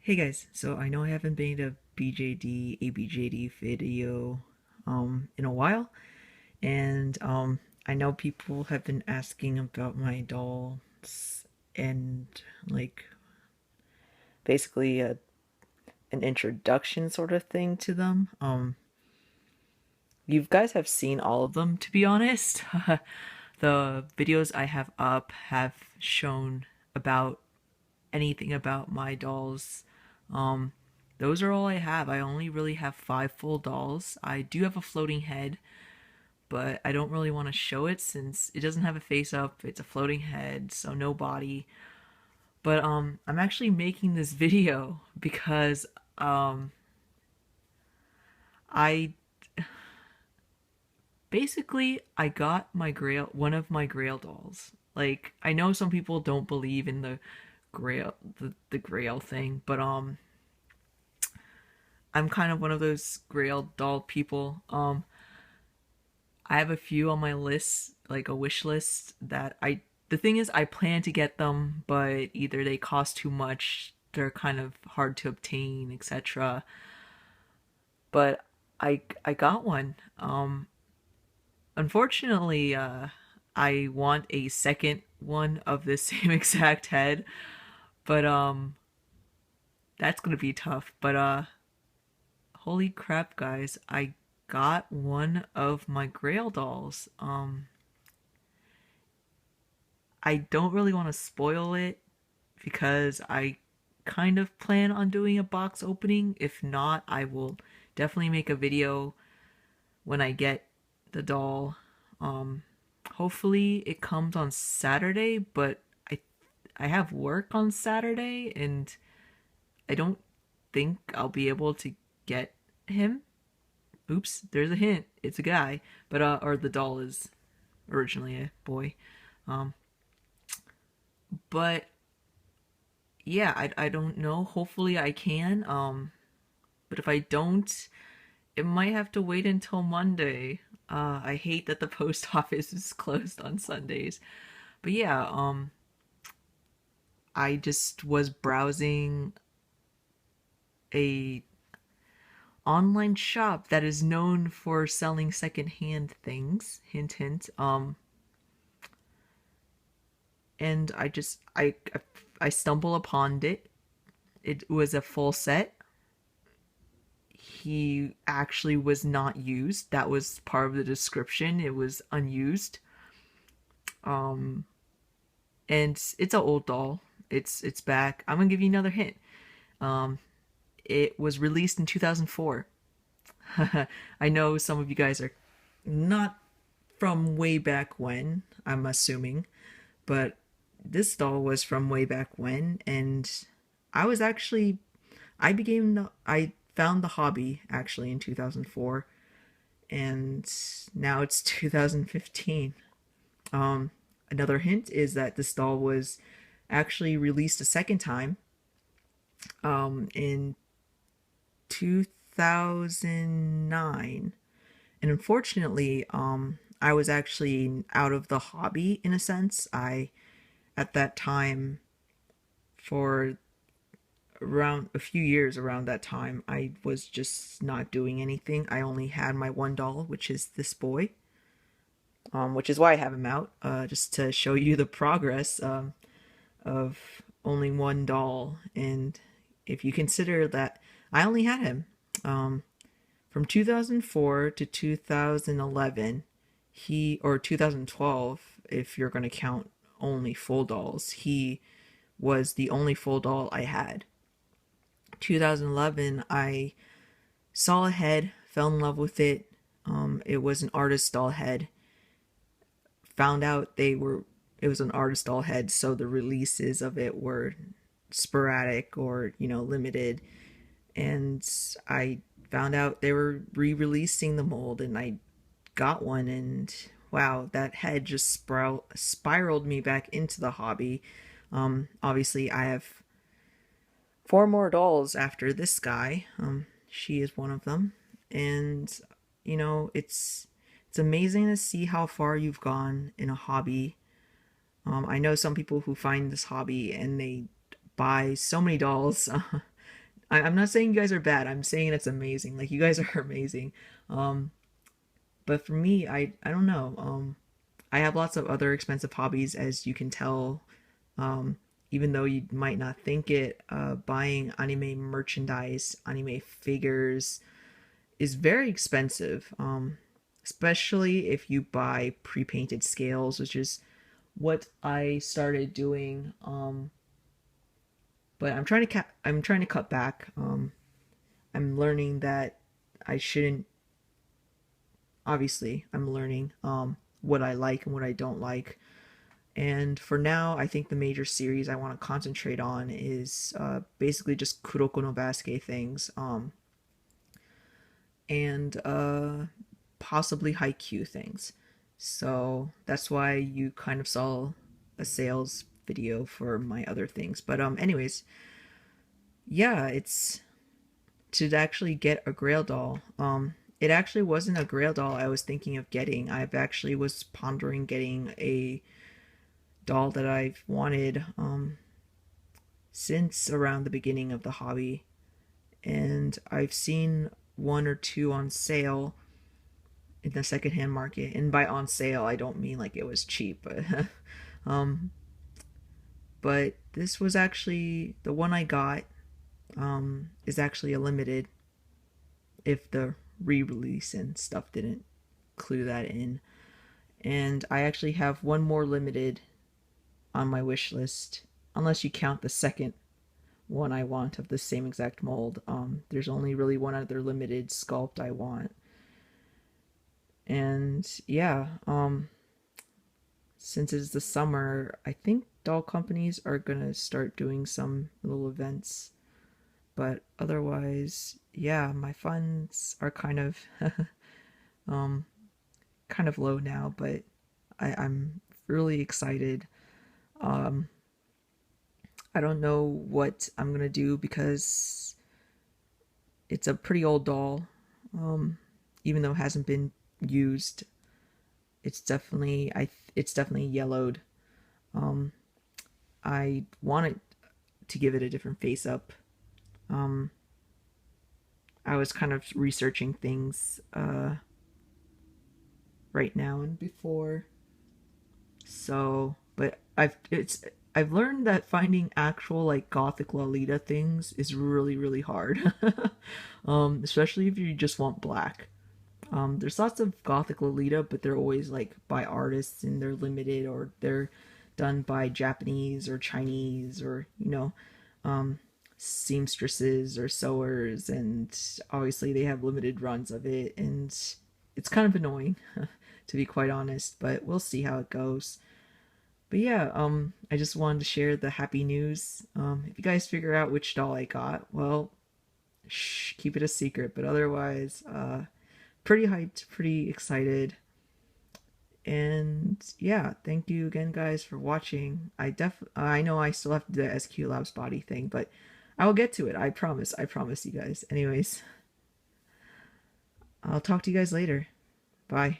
Hey guys, so I know I haven't made a BJD, ABJD video in a while, and I know people have been asking about my dolls and like basically an introduction sort of thing to them. You guys have seen all of them, to be honest. The videos I have up have shown about anything about my dolls. Um, those are all I have. I only really have five full dolls. I do have a floating head, but I don't really want to show it since it doesn't have a face up. It's a floating head, so no body. But I'm actually making this video because um I basically I got my grail one of my grail dolls. Like I know some people don't believe in the grail thing, but I'm kind of one of those grail doll people. I have a few on my list, like a wish list that I the thing is I plan to get them, but either they cost too much, they're kind of hard to obtain, etc. But I got one. Unfortunately, I want a second one of this same exact head, but that's gonna be tough. But holy crap, guys! I got one of my Grail dolls. I don't really want to spoil it because I kind of plan on doing a box opening. If not, I will definitely make a video when I get the doll. Um, Hopefully it comes on Saturday, but I have work on Saturday and I don't think I'll be able to get him. Oops, there's a hint. It's a guy, but or the doll is originally a boy. Um, but yeah, I don't know. Hopefully I can. But if I don't, it might have to wait until Monday. I hate that the post office is closed on Sundays. But yeah, I just was browsing a online shop that is known for selling secondhand things. Hint hint. And I stumble upon it. It was a full set. He actually was not used. That was part of the description. It was unused. Um, and it's an old doll. It's back. I'm gonna give you another hint. Um, it was released in 2004. I know some of you guys are not from way back when, I'm assuming, but this doll was from way back when, and I was actually I found the hobby actually in 2004, and now it's 2015. Another hint is that this doll was actually released a second time in 2009. And unfortunately, I was actually out of the hobby in a sense. At that time, for around a few years around that time, I was just not doing anything. I only had my one doll, which is this boy, which is why I have him out, just to show you the progress of only one doll. And if you consider that I only had him from 2004 to 2011, or 2012, if you're going to count only full dolls, he was the only full doll I had. 2011, I saw a head, fell in love with it. It was an artist doll head. Found out it was an artist doll head, so the releases of it were sporadic or limited. And I found out they were re-releasing the mold, and I got one, and wow, that head just spiraled me back into the hobby. Obviously, I have four more dolls after this guy. She is one of them, and it's amazing to see how far you've gone in a hobby. I know some people who find this hobby and they buy so many dolls. I'm not saying you guys are bad. I'm saying it's amazing. Like, you guys are amazing. Um, but for me, I don't know. I have lots of other expensive hobbies, as you can tell. Um, Even though you might not think it, buying anime merchandise, anime figures is very expensive. Especially if you buy pre-painted scales, which is what I started doing. But I'm trying to cut back. I'm learning that I shouldn't. Obviously, I'm learning what I like and what I don't like. And for now, I think the major series I want to concentrate on is basically just Kuroko no Basuke things, and possibly Haikyuu things. So that's why you kind of saw a sales video for my other things. But anyways, yeah, it's to actually get a Grail doll. It actually wasn't a Grail doll I was thinking of getting. I've actually was pondering getting a doll that I've wanted since around the beginning of the hobby, and I've seen one or two on sale in the secondhand market. And by on sale, I don't mean like it was cheap, but um, but this was actually the one I got. Is actually a limited. If the re-release and stuff didn't clue that in, and I actually have one more limited on my wish list, unless you count the second one I want of the same exact mold. There's only really one other limited sculpt I want. And yeah, since it's the summer, I think doll companies are gonna start doing some little events. But otherwise, yeah, my funds are um kind of low now, but I'm really excited. Um, I don't know what I'm gonna do because it's a pretty old doll. Um, Even though it hasn't been used, it's definitely yellowed. Um, I wanted to give it a different face up. Um, I was kind of researching things right now and before. So, but I've learned that finding actual like gothic Lolita things is really hard. Especially if you just want black. There's lots of gothic Lolita, but they're always like by artists and they're limited, or they're done by Japanese or Chinese, or um, seamstresses or sewers, and obviously they have limited runs of it, and it's kind of annoying to be quite honest, but we'll see how it goes. But yeah, I just wanted to share the happy news. If you guys figure out which doll I got, well, shh, keep it a secret, but otherwise, pretty hyped, pretty excited. And yeah, thank you again guys for watching. I know I still have to do the SQ Labs body thing, but I will get to it. I promise you guys. Anyways, I'll talk to you guys later. Bye.